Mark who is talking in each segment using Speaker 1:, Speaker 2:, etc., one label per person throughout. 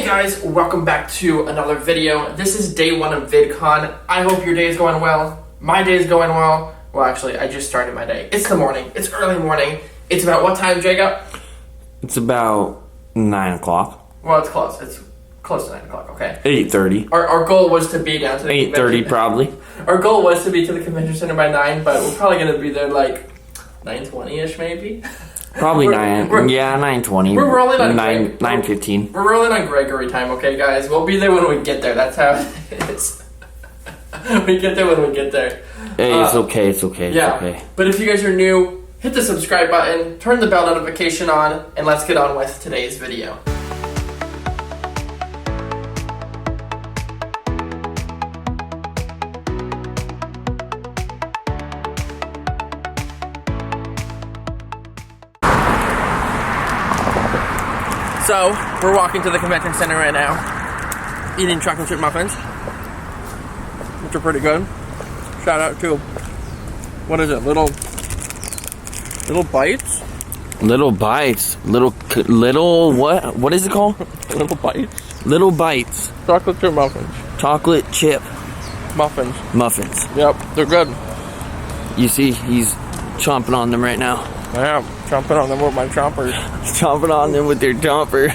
Speaker 1: guys, welcome back to another video. This is day one of Vidcon. I hope your day is going well. My day is going well. Well, actually, I just started my day. It's the morning. It's early morning. It's about what time, Jacob?
Speaker 2: It's about 9 o'clock.
Speaker 1: Well, it's close. It's close to 9 o'clock, okay?
Speaker 2: 8:30.
Speaker 1: Our goal was to be down to the
Speaker 2: 8:30 probably.
Speaker 1: Our goal was to be to the convention center by 9, but we're probably going to be there like 9:20ish maybe.
Speaker 2: Probably 9:20.
Speaker 1: We're rolling on
Speaker 2: 9:15.
Speaker 1: We're rolling on Gregory time, okay, guys? We'll be there when we get there. That's how it is. We get there when we get there.
Speaker 2: Hey, it's okay. It's okay.
Speaker 1: Yeah.
Speaker 2: It's okay.
Speaker 1: But if you guys are new, hit the subscribe button, turn the bell notification on, and let's get on with today's video. So, we're walking to the convention center right now, eating chocolate chip muffins, which are pretty good. Shout out to, what is it, little bites?
Speaker 2: Little bites. Little what is it called?
Speaker 1: Little bites.
Speaker 2: Little bites.
Speaker 1: Chocolate chip muffins.
Speaker 2: Chocolate chip
Speaker 1: Muffins.
Speaker 2: Yep,
Speaker 1: they're good.
Speaker 2: You see, he's chomping on them right now.
Speaker 1: I am chomping on them with my chompers.
Speaker 2: Chomping on them with their chomper.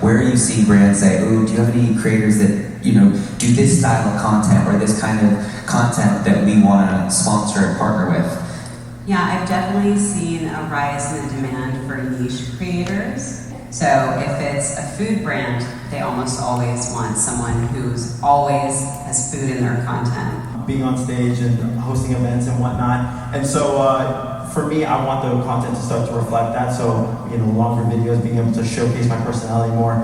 Speaker 3: Where you see brands say, oh, do you have any creators that, do this style of content or this kind of content that we want to sponsor and partner with?
Speaker 4: Yeah, I've definitely seen a rise in the demand for niche creators. So if it's a food brand, they almost always want someone who's always has food in their content.
Speaker 5: Being on stage and hosting events and whatnot. And so for me, I want the content to start to reflect that. So, longer videos, being able to showcase my personality more,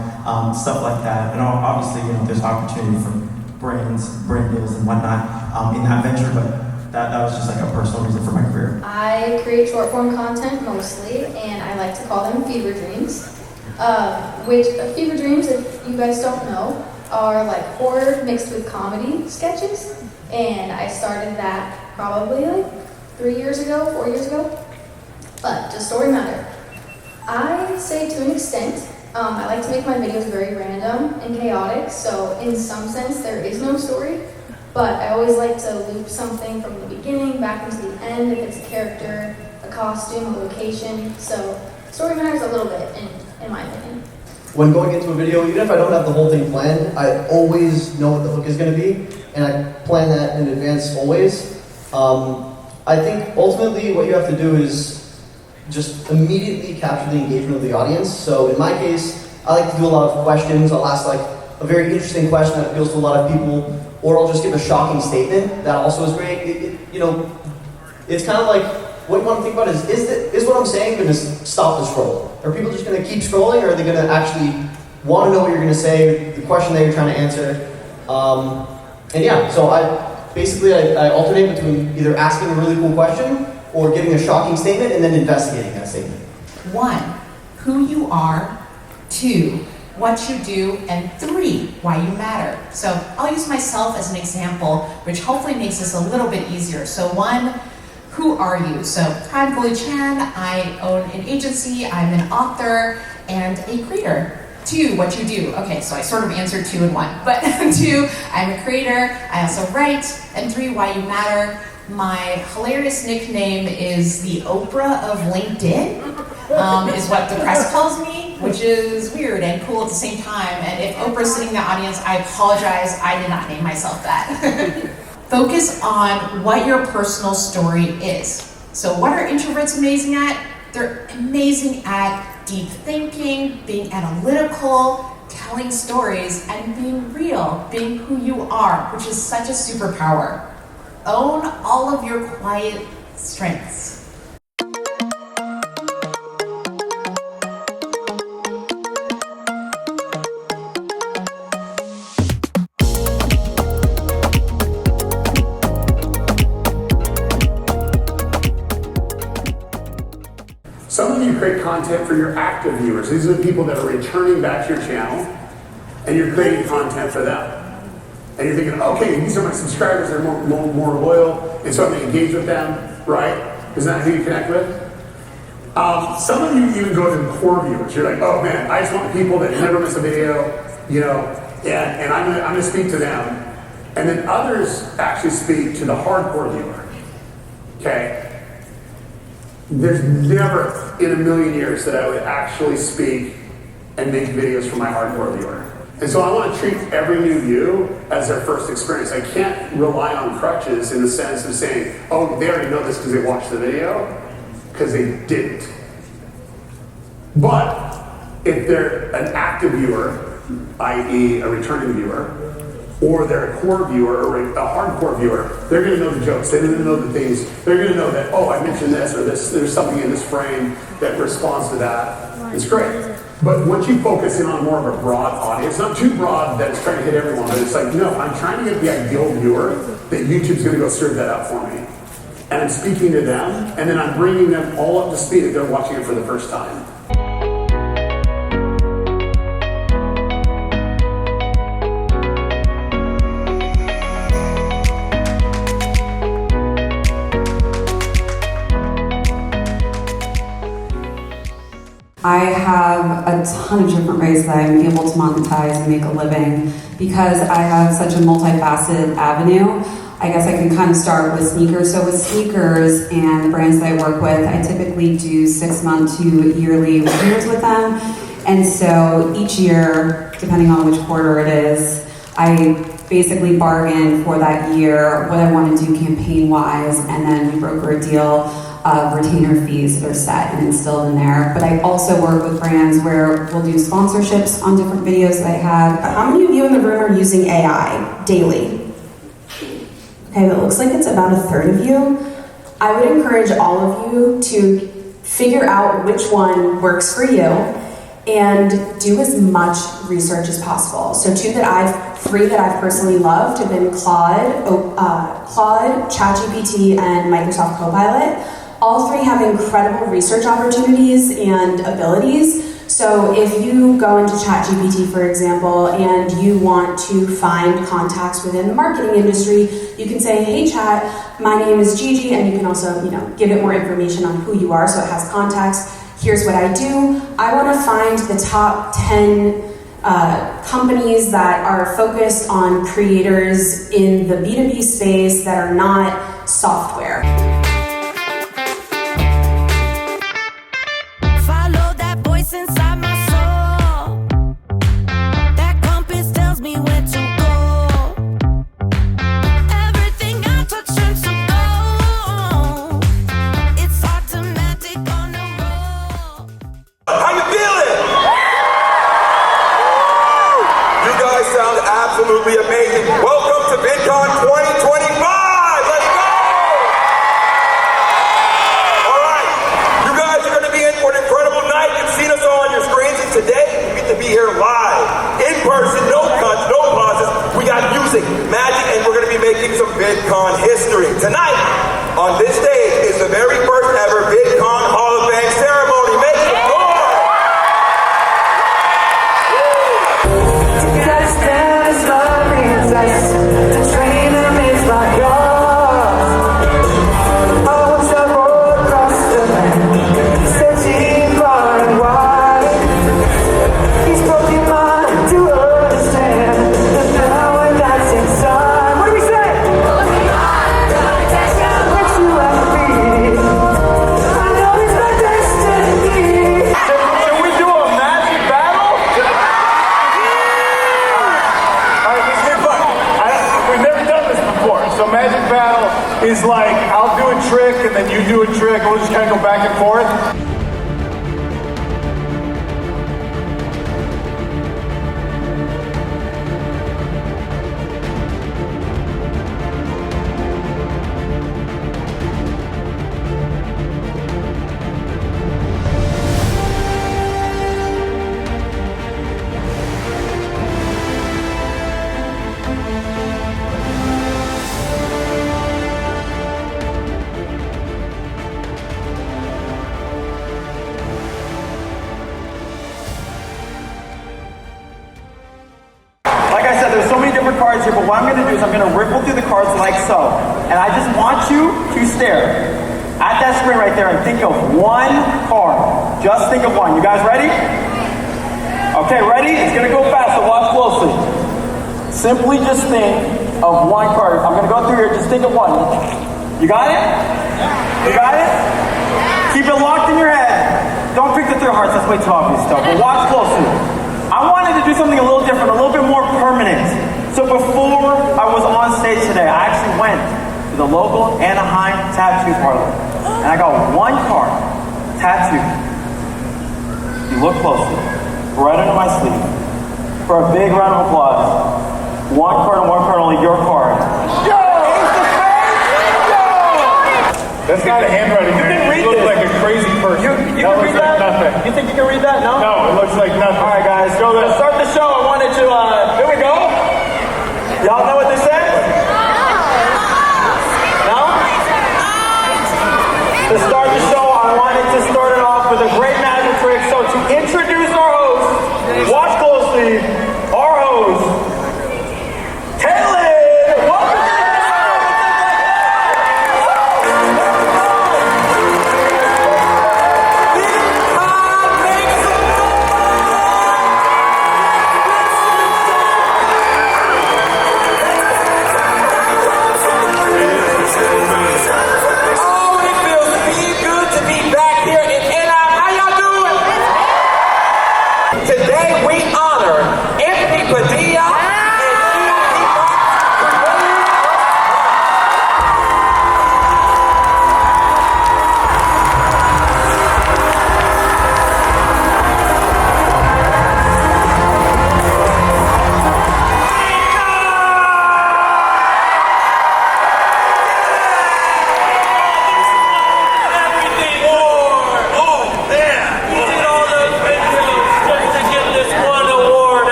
Speaker 5: stuff like that. And obviously, there's opportunity for brand deals and whatnot in that venture, but that was just like a personal reason for my career.
Speaker 6: I create short form content mostly, and I like to call them fever dreams. Which fever dreams, if you guys don't know, are like horror mixed with comedy sketches. And I started that probably like 4 years ago. But the story matter. I say to an extent, I like to make my videos very random and chaotic, so in some sense there is no story, but I always like to loop something from the beginning back into the end, if it's a character, a costume, a location, so story matters a little bit in my opinion.
Speaker 7: When going into a video, even if I don't have the whole thing planned, I always know what the hook is going to be, and I plan that in advance always. I think ultimately what you have to do is just immediately capture the engagement of the audience. So in my case, I like to do a lot of questions. I'll ask like a very interesting question that appeals to a lot of people, or I'll just give a shocking statement. That also is great. It's kind of like, what you want to think about is what I'm saying going to stop the scroll? Are people just going to keep scrolling, or are they going to actually want to know what you're going to say, the question that you're trying to answer? And yeah, so I alternate between either asking a really cool question or giving a shocking statement and then investigating that statement.
Speaker 8: 1, who you are. 2, what you do. And 3, why you matter. So I'll use myself as an example, which hopefully makes this a little bit easier. So 1, who are you? So I'm Goli Chan, I own an agency, I'm an author and a creator. 2, what you do. Okay, so I sort of answered 2 and 1. But 2, I'm a creator, I also write. And 3, why you matter. My hilarious nickname is the Oprah of LinkedIn, is what the press calls me. which is weird and cool at the same time. And if Oprah's sitting in the audience, I apologize, I did not name myself that. Focus on what your personal story is. So what are introverts amazing at? They're amazing at deep thinking, being analytical, telling stories, and being real, being who you are, which is such a superpower. Own all of your quiet strengths.
Speaker 9: Some of you create content for your active viewers. These are the people that are returning back to your channel, and you're creating content for them. And you're thinking, okay, these are my subscribers, they're more loyal, and so I'm going to engage with them, right? Isn't that who you connect with? Some of you even go to the core viewers. You're like, oh man, I just want people that never miss a video, you know, and I'm going to speak to them. And then others actually speak to the hardcore viewer, okay? There's never in a million years that I would actually speak and make videos for my hardcore viewer. And so I want to treat every new view as their first experience. I can't rely on crutches in the sense of saying, oh, they already know this because they watched the video, because they didn't. But if they're an active viewer, i.e. a returning viewer, or they're a core viewer or a hardcore viewer, they're going to know the jokes. They're going to know the things. They're going to know that, oh, I mentioned this or this. There's something in this frame that responds to that. It's great. But once you focus in on more of a broad audience, not too broad that it's trying to hit everyone, but it's like, no, I'm trying to get the ideal viewer that YouTube's going to go serve that up for me. And I'm speaking to them, and then I'm bringing them all up to speed if they're watching it for the first time.
Speaker 10: I have a ton of different ways that I'm able to monetize and make a living because I have such a multifaceted avenue. I guess I can kind of start with sneakers. So with sneakers and the brands that I work with, I typically do 6-month to yearly reviews with them. And so each year, depending on which quarter it is, I basically bargain for that year what I want to do campaign-wise, and then we broker a deal. Retainer fees that are set and instilled in there. But I also work with brands where we'll do sponsorships on different videos that I have.
Speaker 11: How many of you in the room are using AI daily? Okay, it looks like it's about a third of you. I would encourage all of you to figure out which one works for you and do as much research as possible. So three that I've personally loved have been Claude, ChatGPT, and Microsoft Copilot. All three have incredible research opportunities and abilities. So if you go into ChatGPT, for example, and you want to find contacts within the marketing industry, you can say, hey Chat, my name is Gigi, and you can also, give it more information on who you are so it has contacts. Here's what I do. I want to find the top 10 companies that are focused on creators in the B2B space that are not software.
Speaker 12: Inside my soul, that compass tells me where to go. Everything I touch turns to gold. It's automatic on the road.
Speaker 13: How you feeling? You guys sound absolutely amazing. Welcome to Vidcon 2025. Let's go! All right, you guys are going to be in for an incredible night. You've seen us all on your screens, and today we get to be here live, in person, no cuts, no pauses. We got music, magic, and we're going to be making some VidCon history. Tonight, on this stage, is the very first ever VidCon Hall of Fame ceremony. Make some noise!
Speaker 12: The trainer is like yours. I was a road across the land, searching far and wide. He's broke your mind to understand that now and that's inside. What do we say? What you have
Speaker 14: So Magic Battle is like, I'll do a trick and then you do a trick, and we'll just kind of go back and forth.
Speaker 5: Cards here, but what I'm going to do is I'm going to ripple through the cards like so. And I just want you to stare at that screen right there and think of one card. Just think of one. You guys ready? Okay, ready? It's going to go fast, so watch closely. Simply just think of one card. I'm going to go through here. Just think of one. You got it? You got it? Keep it locked in your head. Don't pick the 3 hearts. That's way too obvious stuff. But watch closely. I wanted to do something a little different, a little bit more permanent. So before I was on stage today, I actually went to the local Anaheim tattoo parlor. And I got one card tattooed. You look closely, right under my sleeve. For a big round of applause. One card and one card only, your card. Yo!
Speaker 14: That's not a handwriting.
Speaker 5: You can read
Speaker 14: it looks
Speaker 5: this.
Speaker 14: like a crazy person.
Speaker 5: You can read that?
Speaker 14: Nothing.
Speaker 5: You think you can read that? No?
Speaker 14: No, it looks like nothing.
Speaker 5: Alright guys,
Speaker 14: go
Speaker 5: to start the show, I wanted to, here we go. Y'all know what this says? No? To start the show, I wanted to start it off with a great magic trick. So to introduce our host, watch closely, our host, Taylor! Welcome to the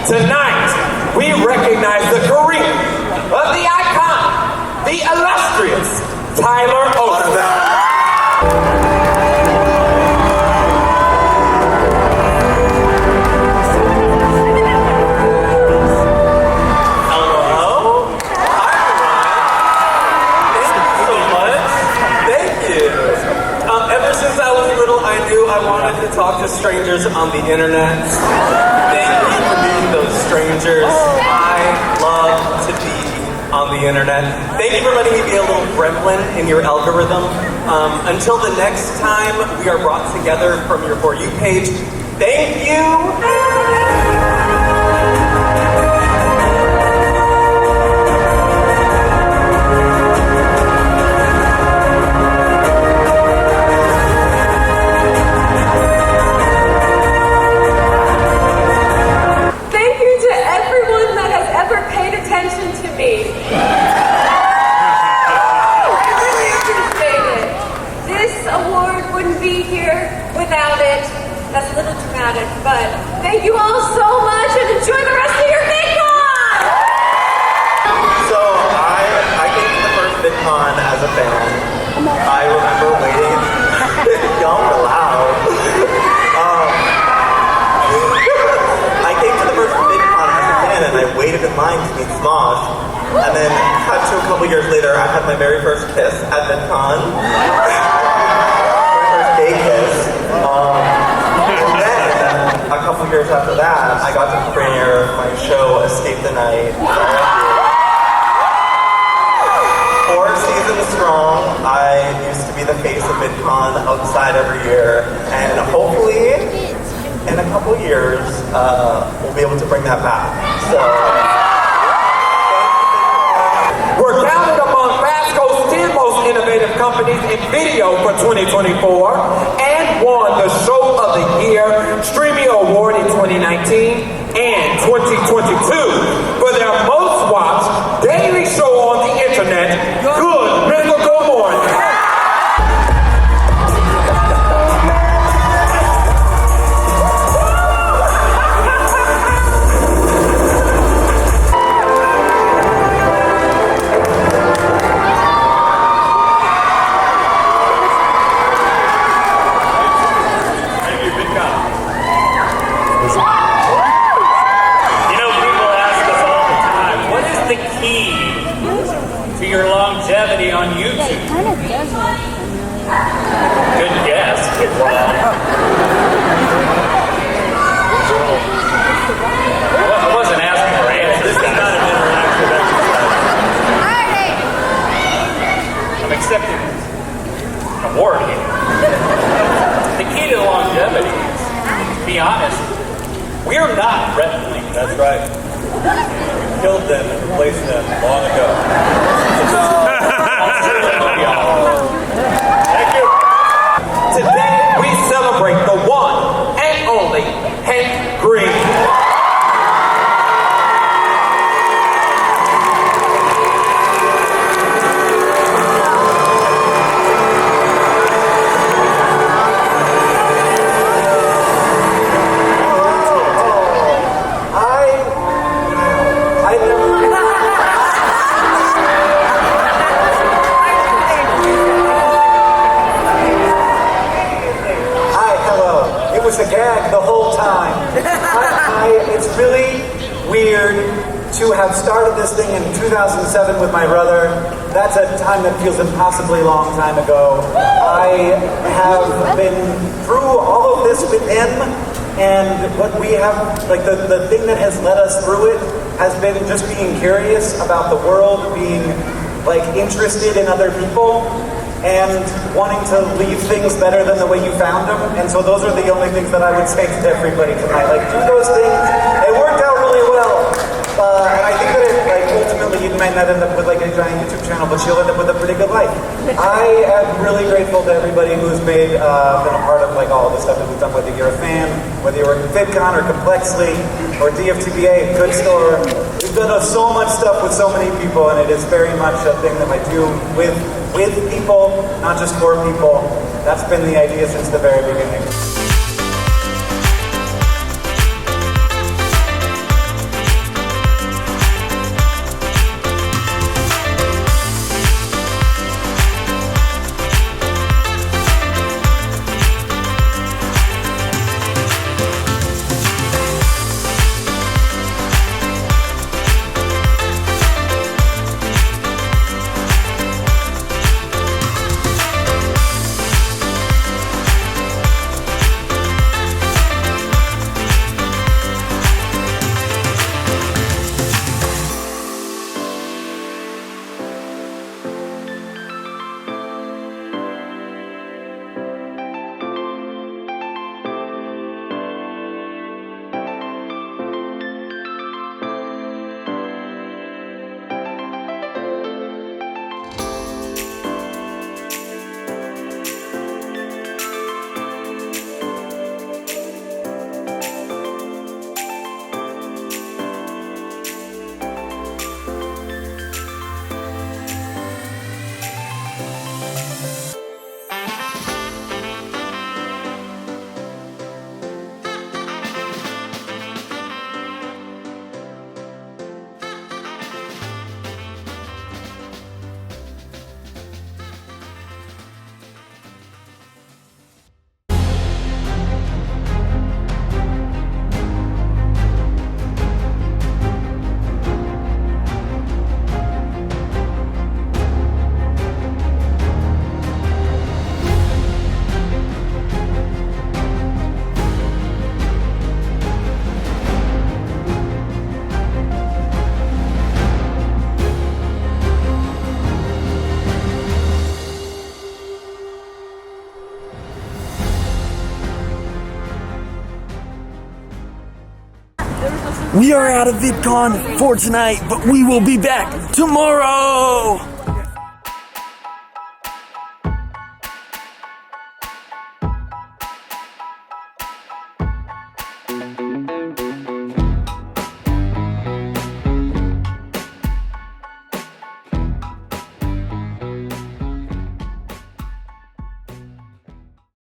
Speaker 13: Tonight, we recognize the career of the icon, the illustrious Tyler Oates.
Speaker 15: To talk to strangers on the internet. Thank you for being those strangers. I love to be on the internet. Thank you for letting me be a little gremlin in your algorithm. Until the next time we are brought together from your For You page, thank you.
Speaker 16: That's a little dramatic, but thank you all so much and enjoy the rest of your VidCon!
Speaker 15: So I came to the first VidCon as a fan. I remember waiting. Y'all were loud. I came to the first VidCon as a fan and I waited in line to meet Smosh. And then cut to a couple years later, I had my very first kiss at VidCon. My first gay kiss. A couple years after that, I got to premiere my show, Escape the Night. 4 seasons strong. I used to be the face of VidCon outside every year, and hopefully, in a couple years, we'll be able to bring that back. So.
Speaker 13: Video for 2024 and won the Show of the Year Streaming Award in 2019 and 2022 for their most watched daily show on the internet, Good Mythical Morning.
Speaker 17: Longevity on YouTube.
Speaker 18: Yeah, it kind of does look familiar.
Speaker 17: Good guess, but wrong. I wasn't asking for answers. This is not an interactive exercise. I'm accepting an award here. The key to longevity is, to be honest, we're not reptiles.
Speaker 15: That's right. We killed them and replaced them long ago.
Speaker 13: Thank you. Today we celebrate the one and only Hank Green.
Speaker 19: A gag the whole time. It's really weird to have started this thing in 2007 with my brother. That's a time that feels impossibly long time ago. I have been through all of this with him, and what we have, like the thing that has led us through it has been just being curious about the world, being like interested in other people, and wanting to leave things better than the way you found them. And so those are the only things that I would say to everybody tonight. Like, do those things. It worked out really well. And I think that ultimately you might not end up with like a giant YouTube channel, but you'll end up with a pretty good life. I am really grateful to everybody who's been a part of like all the stuff that we've done, whether you're a fan, whether you work at Vidcon or Complexly or DFTBA, Good Store. We've done so much stuff with so many people, and it is very much a thing that I do with people, not just for people. That's been the idea since the very beginning.
Speaker 2: We are out of VidCon for tonight, but we will be back tomorrow!